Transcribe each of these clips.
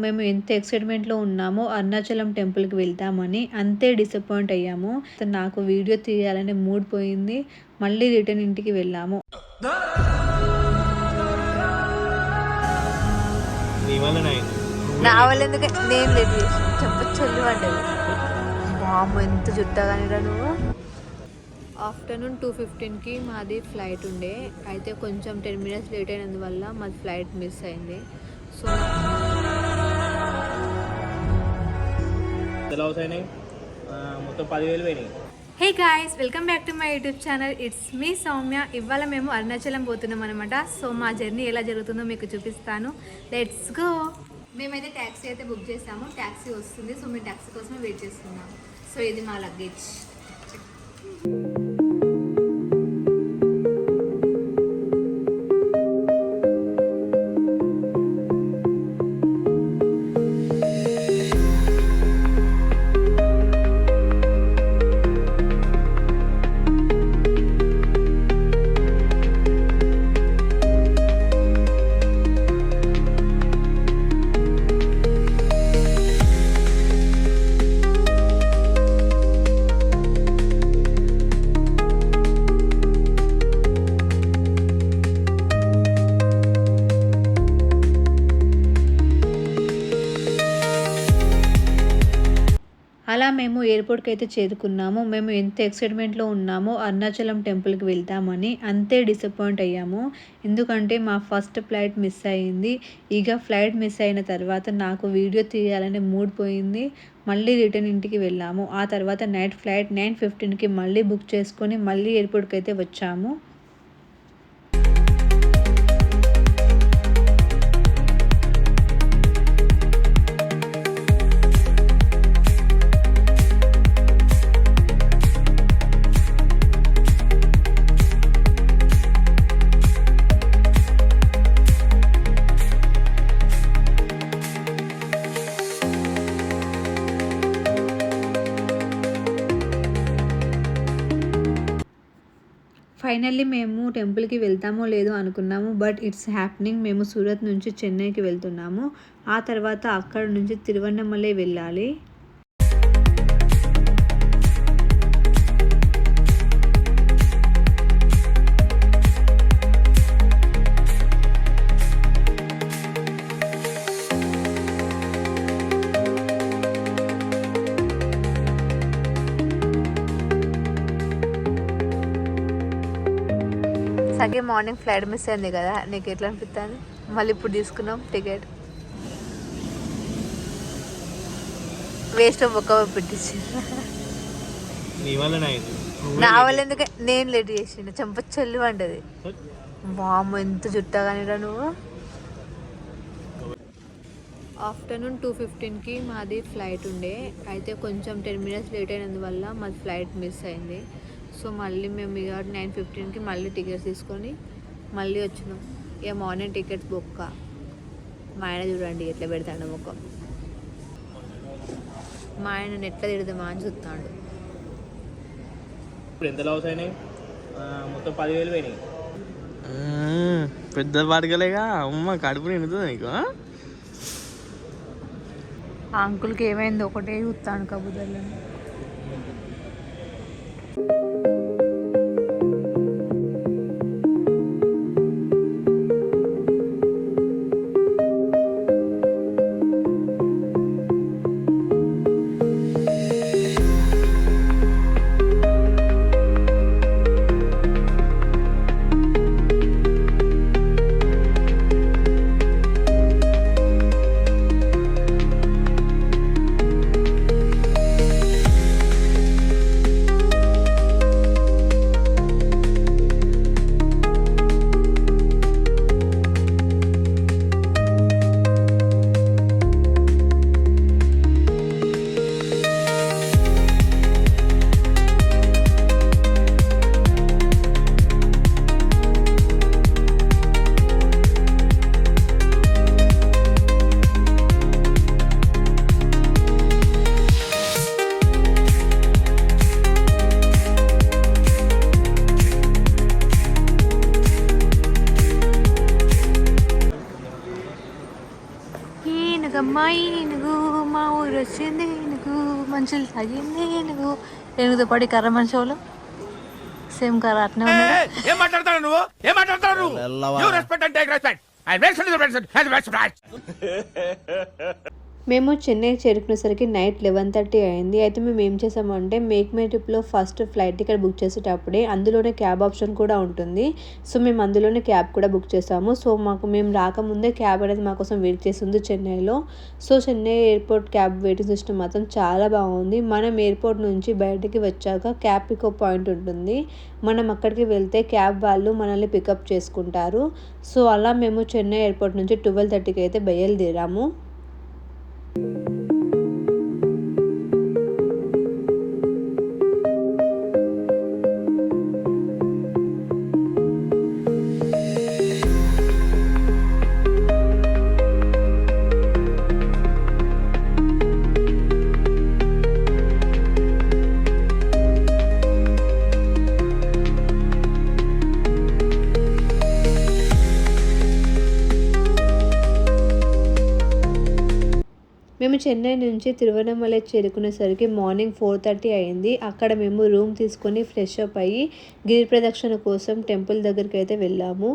మేము ఎంత ఎక్సైట్మెంట్లో ఉన్నామో అరుణాచలం టెంపుల్కి వెళ్తామని, అంతే డిసప్పాయింట్ అయ్యాము. నాకు వీడియో తీయాలనే మూడ్ పోయింది. మళ్ళీ రిటర్న్ ఇంటికి వెళ్ళాము. నా వల్ల ఎందుకు నేను రెడీ చేసి చెప్పొచ్చు పడ్డది. బామ్మ ఎంత చుట్టగానిరా నువ్వు. ఆఫ్టర్నూన్ 2:15కి మాది ఫ్లైట్ ఉండే. అయితే కొంచెం 10 minutes లేట్ అయినందువల్ల మాది ఫ్లైట్ మిస్ అయింది. సో మొత్తం 10,000 పోయినాయి. Hey guys, welcome back to my YouTube channel. It's me Soumya. ఇవాళ మేము అరుణాచలం పోతున్నాం అనమాట. సో మా జర్నీ ఎలా జరుగుతుందో మీకు చూపిస్తాను. Let's go. మేమైతే ట్యాక్సీ అయితే బుక్ చేసాము. ట్యాక్సీ వస్తుంది. సో మేము ట్యాక్సీ కోసమే వెయిట్ చేస్తున్నాం. సో ఇది మా లగేజ్. అలా మేము ఎయిర్పోర్ట్కి అయితే చేరుకున్నాము. మేము ఎంత ఎక్సైట్మెంట్లో ఉన్నామో అరుణాచలం టెంపుల్కి వెళ్తామని, అంతే డిసప్పాయింట్ అయ్యాము. ఎందుకంటే మా ఫస్ట్ ఫ్లైట్ మిస్ అయ్యింది. ఇక ఫ్లైట్ మిస్ అయిన తర్వాత నాకు వీడియో తీయాలనే మూడ్ పోయింది. మళ్ళీ రిటర్న్ ఇంటికి వెళ్ళాము. ఆ తర్వాత నైట్ ఫ్లైట్ 9:15కి మళ్ళీ బుక్ చేసుకొని మళ్ళీ ఎయిర్పోర్ట్కి అయితే వచ్చాము. ఫైనల్లీ మేము టెంపుల్కి వెళ్తామో లేదో అనుకున్నాము. But it's happening. మేము సూరత్ నుంచి చెన్నైకి వెళ్తున్నాము. ఆ తర్వాత అక్కడ నుంచి తిరువన్నమలై వెళ్ళాలి. సగే మార్నింగ్ ఫ్లైట్ మిస్ అయింది కదా, నీకు ఎట్లా అనిపిస్తుంది? మళ్ళీ ఇప్పుడు తీసుకున్నాం టికెట్. వేస్ట్ ఒక్క పెట్టించి నా వల్ల ఎందుకు నేను లేట్ చేసిండు. చెంపొచ్చు పడ్డది. బామ్మ ఎంత చుట్టగానిరా నువ్వు. ఆఫ్టర్నూన్ 2:15కి మాది ఫ్లైట్ ఉండే. అయితే కొంచెం 10 minutes లేట్ అయినందువల్ల మాది ఫ్లైట్ మిస్ అయింది. సో మళ్ళీ మేము ఇక 9:15కి మళ్ళీ టికెట్స్ తీసుకొని మళ్ళీ వచ్చినాం. ఇక మార్నింగ్ టికెట్స్ బుక్క. మా ఆయన చూడండి ఎట్లా పెడతాడు ముఖం. మా ఆయన ఎట్లా తిడదామా అని చూస్తాడు. ఎంత లాస్ అయినాయి? మొత్తం 10,000 పోయినాయి. పెద్ద పడగలేగా అమ్మ, కడుపు నిండుతుంది నీకు. ఆ అంకుల్కి ఏమైంది ఒకటే చూస్తాను కబుదర్లను. అమ్మాయి ఏనుగు మా ఊరు వచ్చింది ఏనుగు మనుషులు తగింది ఏనుగు ఏనుగుతో పాటు కర్ర మనిషి వాళ్ళు సేమ్ కర్ర అట్నే ఉన్నారు. ఏం మాట్లాడతాడు నువ్వు? ఏం మాట్లాడతాడు నువ్వు? You respect and take respect. And respect. మేము చెన్నై చేరుకునేసరికి నైట్ 11:30 అయింది. అయితే మేము ఏం చేసామంటే మేక్ మై ట్రిప్లో ఫస్ట్ ఫ్లైట్ టికెట్ బుక్ చేసేటప్పుడే అందులోనే క్యాబ్ ఆప్షన్ కూడా ఉంటుంది. సో మేము అందులోనే క్యాబ్ కూడా బుక్ చేసాము. సో మేము రాకముందే క్యాబ్ అనేది మా కోసం వెయిట్ చేస్తుంది చెన్నైలో. So Chennai airport cab waiting system మాత్రం చాలా బాగుంది. మనం ఎయిర్పోర్ట్ నుంచి బయటికి వచ్చాక క్యాబ్ పికప్ పాయింట్ ఉంటుంది. మనం అక్కడికి వెళ్తే క్యాబ్ వాళ్ళు మనల్ని పికప్ చేసుకుంటారు. సో అలా మేము చెన్నై ఎయిర్పోర్ట్ నుంచి 12:30కి అయితే బయలుదేరాము. మేము చెన్నై నుంచి తిరువనమలై చేరుకునేసరికి మార్నింగ్ 4:30 అయింది. అక్కడ మేము రూమ్ తీసుకొని ఫ్రెష్ అప్ అయ్యి గిరి ప్రదక్షిణ కోసం టెంపుల్ దగ్గరికి అయితే వెళ్ళాము.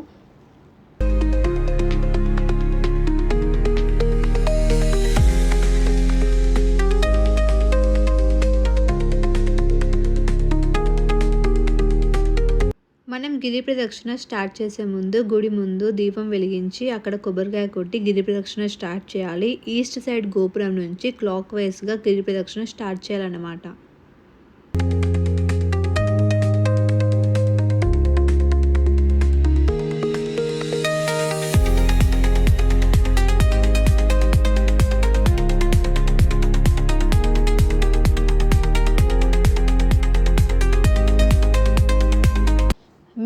మనం గిరి ప్రదక్షిణ స్టార్ట్ చేసే ముందు గుడి ముందు దీపం వెలిగించి అక్కడ కొబ్బరికాయ కొట్టి గిరి ప్రదక్షిణ స్టార్ట్ చేయాలి. ఈస్ట్ సైడ్ గోపురం నుంచి క్లాక్ వైజ్గా గిరి ప్రదక్షిణ స్టార్ట్ చేయాలన్నమాట.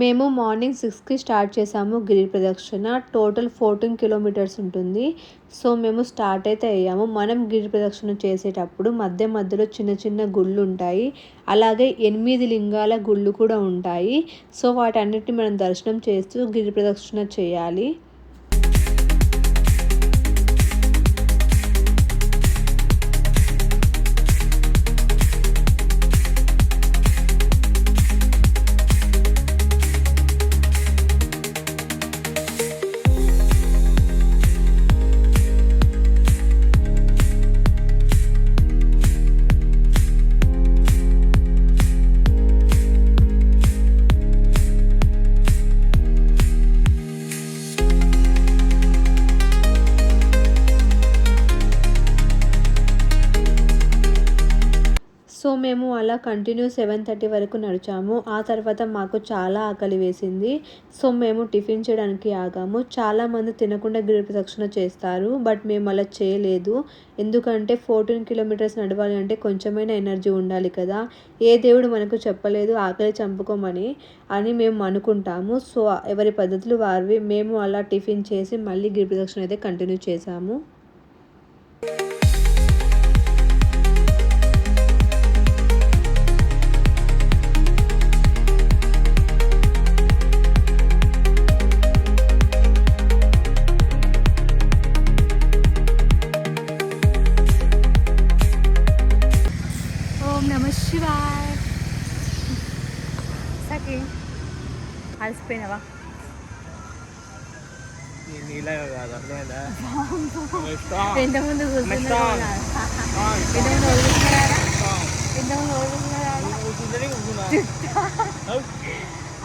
మేము మార్నింగ్ 6కి స్టార్ట్ చేసాము గిరి ప్రదక్షిణ. టోటల్ 14 కిలోమీటర్స్ ఉంటుంది. సో మేము స్టార్ట్ అయితే అయ్యాము. మనం గిరి ప్రదక్షిణ చేసేటప్పుడు మధ్యలో చిన్న చిన్న గుళ్ళు ఉంటాయి. అలాగే 8 లింగాల గుళ్ళు కూడా ఉంటాయి. సో వాటన్నిటిని మనం దర్శనం చేస్తూ గిరి ప్రదక్షిణ చేయాలి. సో మేము అలా కంటిన్యూ 7:30 వరకు నడిచాము. ఆ తర్వాత మాకు చాలా ఆకలి వేసింది. సో మేము టిఫిన్ చేయడానికి ఆగాము. చాలామంది తినకుండా గిరి ప్రదక్షిణ చేస్తారు. బట్ మేము అలా చేయలేదు. ఎందుకంటే 14 కిలోమీటర్స్ నడవాలి అంటే కొంచెమైనా ఎనర్జీ ఉండాలి కదా. ఏ దేవుడు మనకు చెప్పలేదు ఆకలి చంపుకోమని అని మేము అనుకుంటాము. సో ఎవరి పద్ధతులు వారివి. మేము అలా టిఫిన్ చేసి మళ్ళీ గిరి ప్రదక్షిణ అయితే కంటిన్యూ చేసాము. అలసిపోయినావా? నీలాగా కాదు, అర్థమైందా? ఇంతకుముందు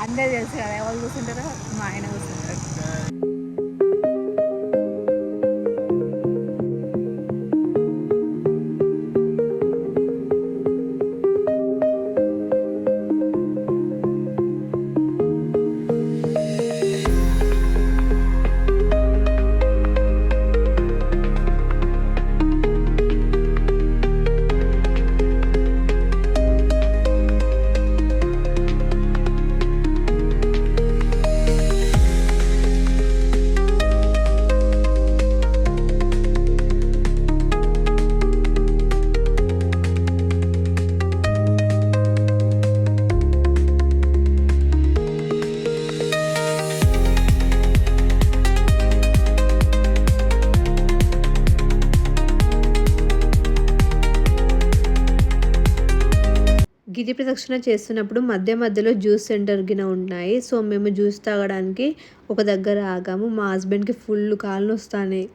అందరు తెలుసు కదా ఎవరు కూర్చుంటారో. మా ఆయన కూర్చుంటారు. గిరి ప్రదక్షిణ చేస్తున్నప్పుడు మధ్య మధ్యలో జ్యూస్ సెంటర్ గిన ఉన్నాయి. సో మేము జ్యూస్ తాగడానికి ఒక దగ్గర ఆగాము. మా హస్బెండ్కి ఫుల్ కాళ్ళు వస్తాయి.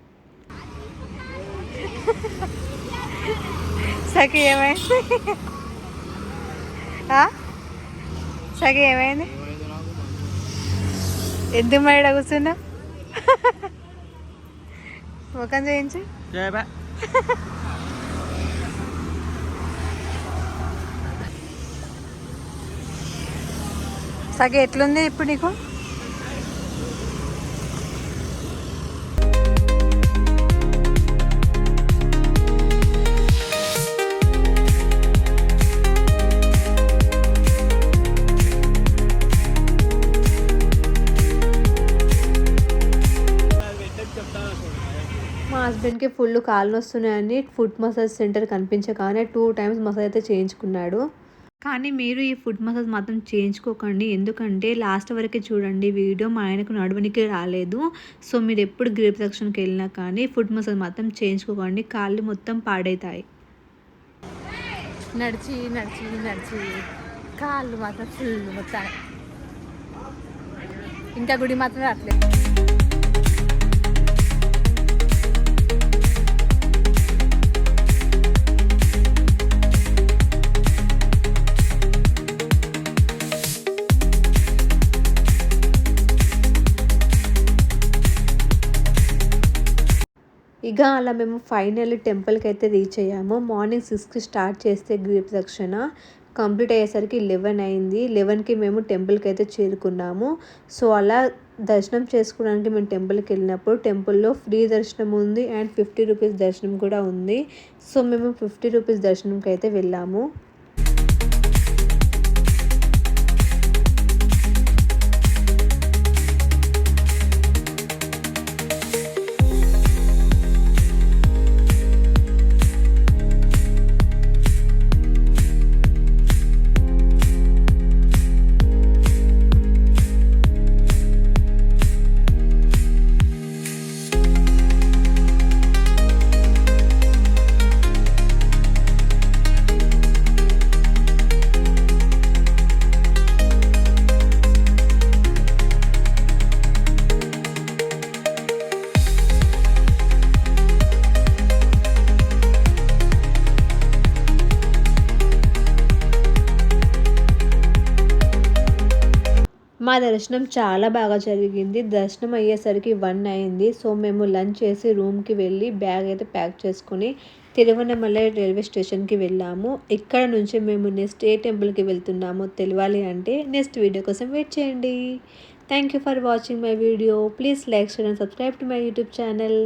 సఖి ఏమైంది? సఖి ఏమైంది? ఎందుకు మరి ఈడ కూర్చున్నా? ముఖం చేయించి సఖి ఎట్లుంది ఇప్పుడు నీకు? మా హస్బెండ్కి ఫుల్ కాళ్ళు వస్తున్నాయని ఫుట్ మసాజ్ సెంటర్ కనిపించగానే 2 times మసాజ్ అయితే చేయించుకున్నాడు. కానీ మీరు ఈ ఫుట్ మసాజ్ మాత్రం చేయించుకోకండి. ఎందుకంటే లాస్ట్ వరకే చూడండి వీడియో. మా ఆయనకు నడవనికి రాలేదు. సో మీరు ఎప్పుడు గిరి ప్రదక్షిణకి వెళ్ళినా కానీ ఫుట్ మసాజ్ మాత్రం చేయించుకోకండి. కాళ్ళు మొత్తం పాడవుతాయి. నడిచి నడిచి నడిచి కాళ్ళు మాత్రం ఫుల్ మొత్తం. ఇంకా గుడి మాత్రం రావట్లేదు. ఇక అలా మేము ఫైనల్లీ టెంపుల్కి అయితే రీచ్ అయ్యాము. మార్నింగ్ 6కి స్టార్ట్ చేస్తే గిరి ప్రదక్షిణ కంప్లీట్ అయ్యేసరికి 11 అయింది. 11కి మేము టెంపుల్కి అయితే చేరుకున్నాము. సో అలా దర్శనం చేసుకోవడానికి మేము టెంపుల్కి వెళ్ళినప్పుడు టెంపుల్లో ఫ్రీ దర్శనం ఉంది అండ్ 50 రూపీస్ దర్శనం కూడా ఉంది. సో మేము 50 రూపీస్ దర్శనంకి అయితే వెళ్ళాము. మా దర్శనం చాలా బాగా జరిగింది. దర్శనం అయ్యేసరికి 1 అయింది. సో మేము లంచ్ చేసి రూమ్కి వెళ్ళి బ్యాగ్ అయితే ప్యాక్ చేసుకుని తిరువన్నమలై రైల్వే స్టేషన్కి వెళ్ళాము. ఇక్కడ నుంచి మేము నెక్స్ట్ ఏ టెంపుల్కి వెళ్తున్నామో తెలియాలి అంటే నెక్స్ట్ వీడియో కోసం వెయిట్ చేయండి. Thank you for watching my video. Please like, share and subscribe to my YouTube channel.